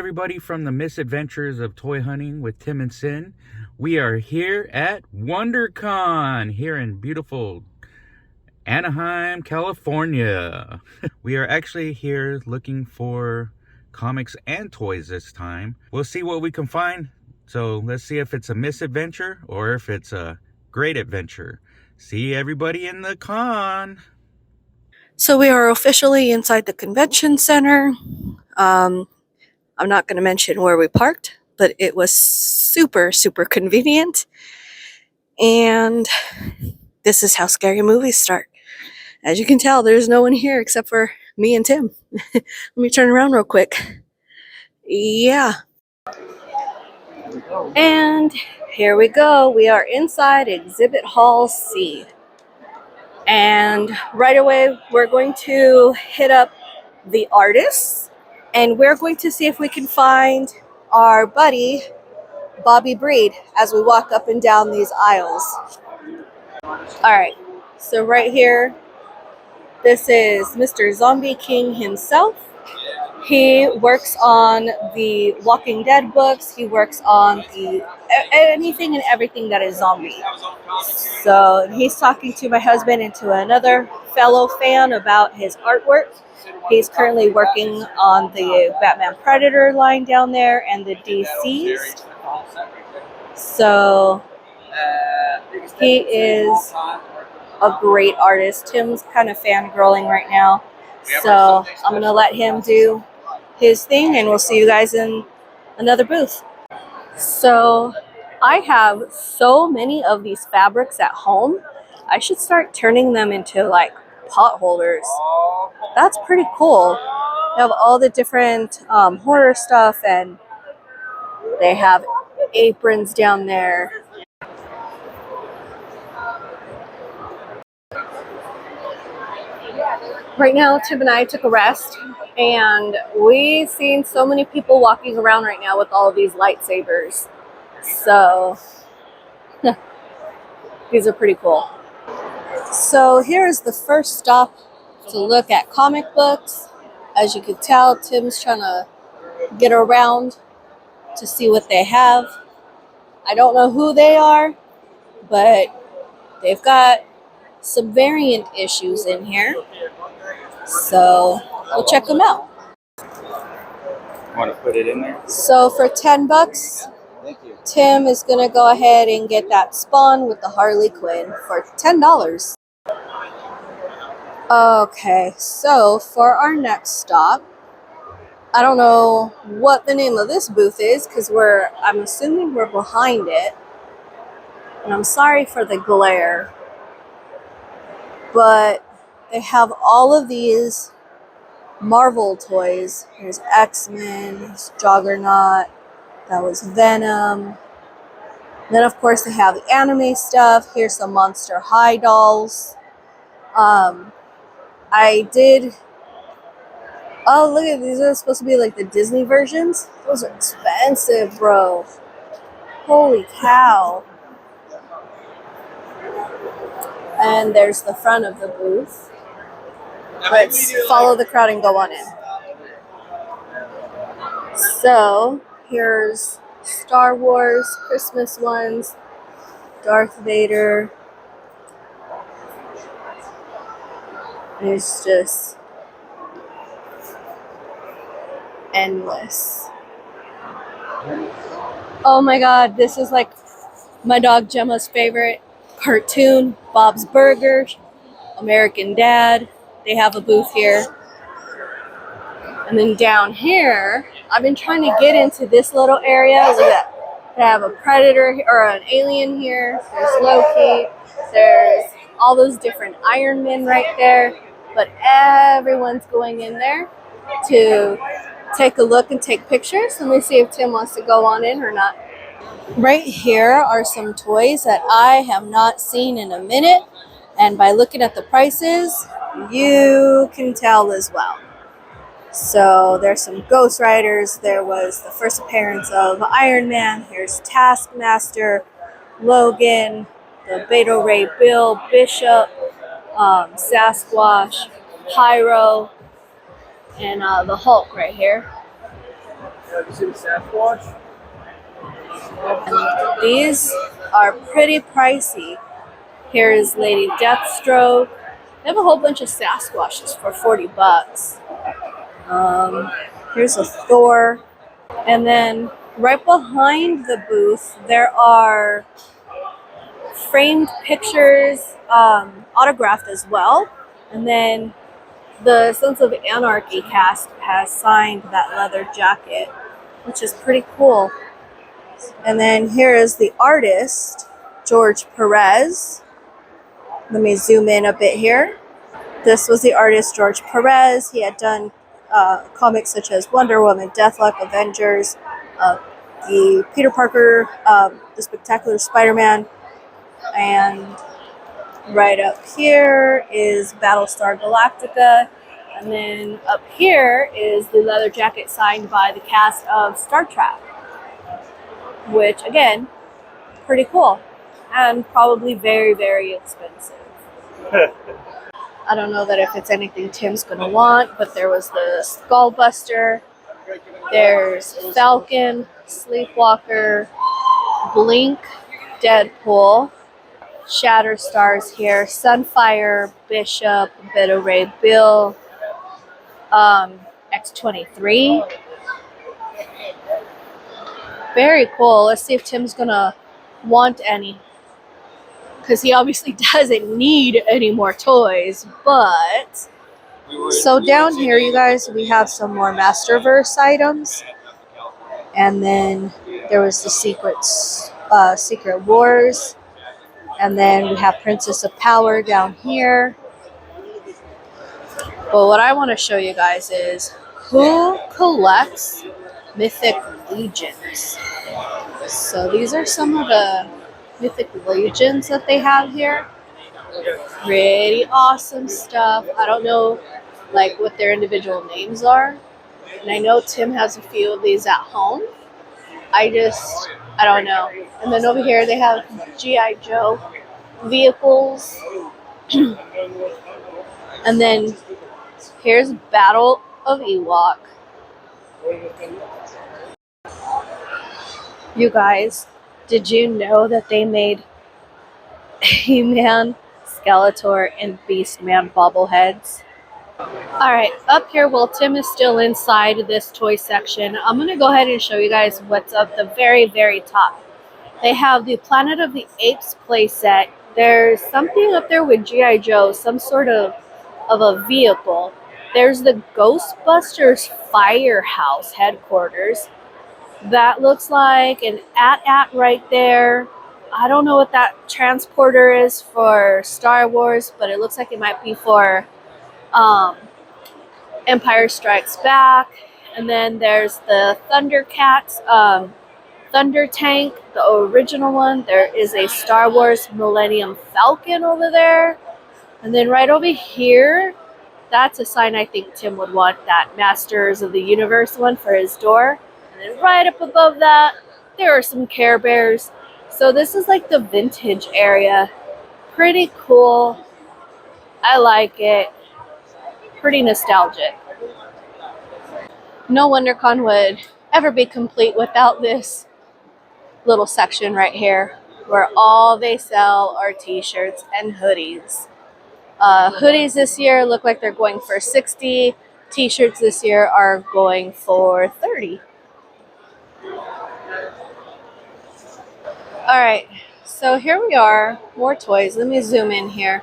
everybody from the Misadventures of Toy Hunting with Tim and Sin. We are here at WonderCon here in beautiful Anaheim, California. We are actually here looking for comics and toys this time. We'll see what we can find. So let's see if it's a misadventure or if it's a great adventure. See everybody in the con. So we are officially inside the convention center. I'm not going to mention where we parked, but it was super convenient. And this is how scary movies start. As you can tell, there's no one here except for me and Tim. Let me turn around real quick. Yeah. And here we go. We are inside Exhibit Hall C. And right away, we're going to hit up the artists. And we're going to see if we can find our buddy, Bobby Breed, as we walk up and down these aisles. All right, so right here, this is Mr. Zombie King himself. He works on the Walking Dead books. He works on anything and everything that is zombie. So he's talking to my husband and to another fellow fan about his artwork. He's currently working on the Batman Predator line down there and the DCs. So he is a great artist. Tim's kind of fangirling right now. So I'm going to let him do his thing and we'll see you guys in another booth. So I have so many of these fabrics at home. I should start turning them into like pot holders. That's pretty cool. They have all the different horror stuff and they have aprons down there. Right now, Tim and I took a rest and we've seen so many people walking around right now with all of these lightsabers. So these are pretty cool. So here's the first stop to look at comic books. As you can tell, Tim's trying to get around to see what they have. I don't know who they are, but they've got some variant issues in here. So we'll check them out. Want to put it in there? So for 10 bucks, Tim is going to go ahead and get that Spawn with the Harley Quinn for $10. Okay, so for our next stop, I don't know what the name of this booth is because I'm assuming we're behind it. And I'm sorry for the glare, but they have all of these Marvel toys. Here's X-Men, there's Juggernaut, that was Venom. Then of course they have the anime stuff. Here's some Monster High dolls. Oh, look at these. Are supposed to be like the Disney versions. Those are expensive, bro. Holy cow. And there's the front of the booth. Let's follow the crowd and go on in. So here's Star Wars Christmas ones, Darth Vader. It's just endless. Oh my god, this is like my dog Gemma's favorite cartoon, Bob's Burgers, American Dad. They have a booth here. And then down here, I've been trying to get into this little area. Look at that. They have a Predator or an Alien here. There's Loki. There's all those different Iron Men right there. But everyone's going in there to take a look and take pictures. Let me see if Tim wants to go on in or not. Right here are some toys that I have not seen in a minute. And by looking at the prices, you can tell as well. So there's some Ghost Riders. There was the first appearance of Iron Man. Here's Taskmaster, Logan, the Beta Ray Bill, Bishop, Sasquatch, Pyro, and the Hulk right here. Have you seen Sasquatch? These are pretty pricey. Here is Lady Deathstroke. They have a whole bunch of Sasquatches for 40 bucks. Here's a Thor. And then right behind the booth, there are framed pictures, autographed as well. And then the Sons of Anarchy cast has signed that leather jacket, which is pretty cool. And then here is the artist, George Perez. Let me zoom in a bit here. This was the artist, George Perez. He had done comics such as Wonder Woman, Deathlock, Avengers, the Peter Parker, the Spectacular Spider-Man, and right up here is Battlestar Galactica. And then up here is the leather jacket signed by the cast of Star Trek, which again, pretty cool and probably very, very expensive. I don't know that if it's anything Tim's gonna want, but there was the Skullbuster, there's Falcon, Sleepwalker, Blink, Deadpool, Shatterstars here, Sunfire, Bishop, Beta Ray Bill, X-23. Very cool. Let's see if Tim's gonna want any, because he obviously doesn't need any more toys. But so down here, you guys, we have some more Masterverse items, and then there was the Secret Wars, and then we have Princess of Power down here. But what I want to show you guys is who collects Mythic Legions. So these are some of the Mythic Legions that they have here. Pretty awesome stuff. I don't know like what their individual names are. And I know Tim has a few of these at home. I don't know. And then over here they have G.I. Joe vehicles. And then here's Battle of Ewok. You guys, did you know that they made He-Man, Skeletor, and Beastman bobbleheads? Alright, up here, while Tim is still inside this toy section, I'm going to go ahead and show you guys what's up the very, very top. They have the Planet of the Apes playset. There's something up there with G.I. Joe, some sort of a vehicle. There's the Ghostbusters Firehouse headquarters. That looks like an AT-AT right there. I don't know what that transporter is for Star Wars, but it looks like it might be for Empire Strikes Back. And then there's the Thundercats Thunder Tank, the original one. There is a Star Wars Millennium Falcon over there. And then right over here, that's a sign I think Tim would want, that Masters of the Universe one for his door. And then right up above that, there are some Care Bears. So this is like the vintage area. Pretty cool. I like it. Pretty nostalgic. No WonderCon would ever be complete without this little section right here, where all they sell are t-shirts and hoodies. Hoodies this year look like they're going for $60. T-shirts this year are going for $30. Alright, so here we are, more toys. Let me zoom in here.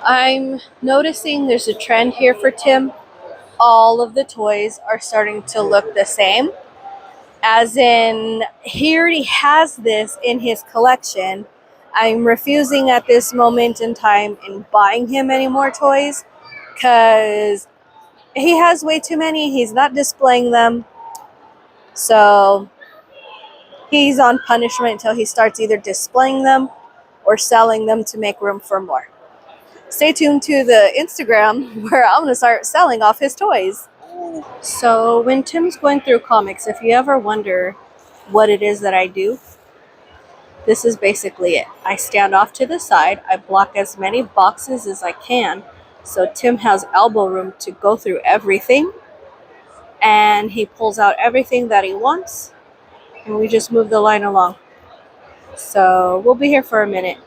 I'm noticing there's a trend here for Tim. All of the toys are starting to look the same. As in, he already has this in his collection. I'm refusing at this moment in time in buying him any more toys because he has way too many. He's not displaying them. So he's on punishment until he starts either displaying them or selling them to make room for more. Stay tuned to the Instagram where I'm going to start selling off his toys. So when Tim's going through comics, if you ever wonder what it is that I do, this is basically it. I stand off to the side. I block as many boxes as I can so Tim has elbow room to go through everything. and he pulls out everything that he wants, and we just move the line along. So we'll be here for a minute.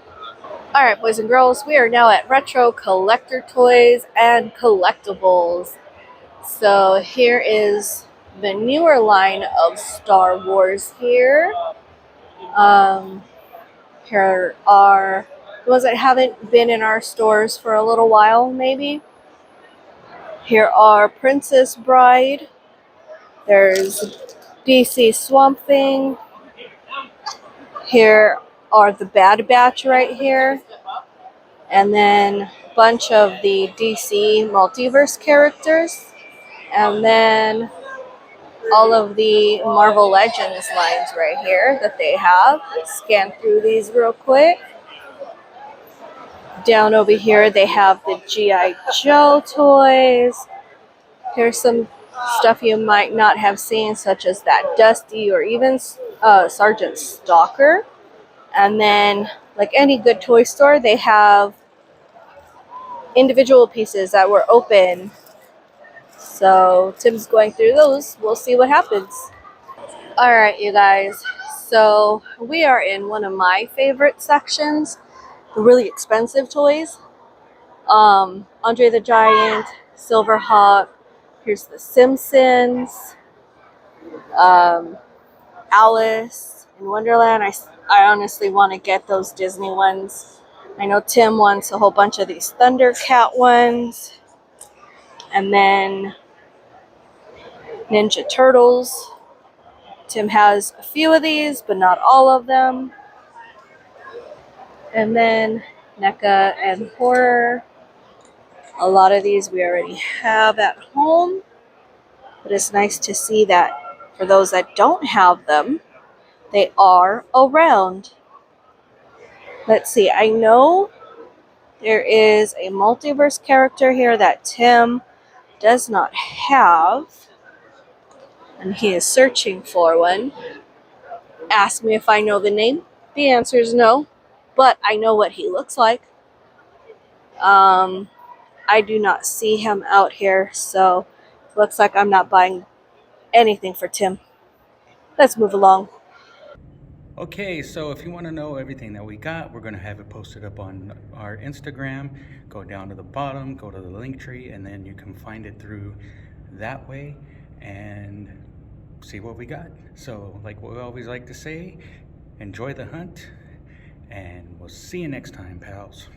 Alright, boys and girls, we are now at Retro Collector Toys and Collectibles. So here is the newer line of Star Wars here. Here are the ones that haven't been in our stores for a little while, maybe. Here are Princess Bride. There's DC Swamp Thing. Here are the Bad Batch right here. And then a bunch of the DC multiverse characters. And then all of the Marvel Legends lines right here that they have. Scan through these real quick. Down over here they have the G.I. Joe toys. Here's some stuff you might not have seen, such as that Dusty or even Sergeant Stalker. And then, like any good toy store, they have individual pieces that were open. So Tim's going through those. We'll see what happens. Alright, you guys. So we are in one of my favorite sections, the really expensive toys. Andre the Giant, Silverhawk, here's the Simpsons, Alice in Wonderland. I honestly want to get those Disney ones. I know Tim wants a whole bunch of these Thundercat ones. And then Ninja Turtles. Tim has a few of these, but not all of them. And then NECA and Horror. A lot of these we already have at home. But it's nice to see that for those that don't have them, they are around. Let's see, I know there is a multiverse character here that Tim does not have, and he is searching for one. Ask me if I know the name. The answer is no, but I know what he looks like. I do not see him out here, so looks like I'm not buying anything for Tim. Let's move along. Okay, so if you want to know everything that we got, we're going to have it posted up on our Instagram. Go down to the bottom, go to the LinkTree, and then you can find it through that way and see what we got. So like we always like to say, enjoy the hunt, and we'll see you next time, pals.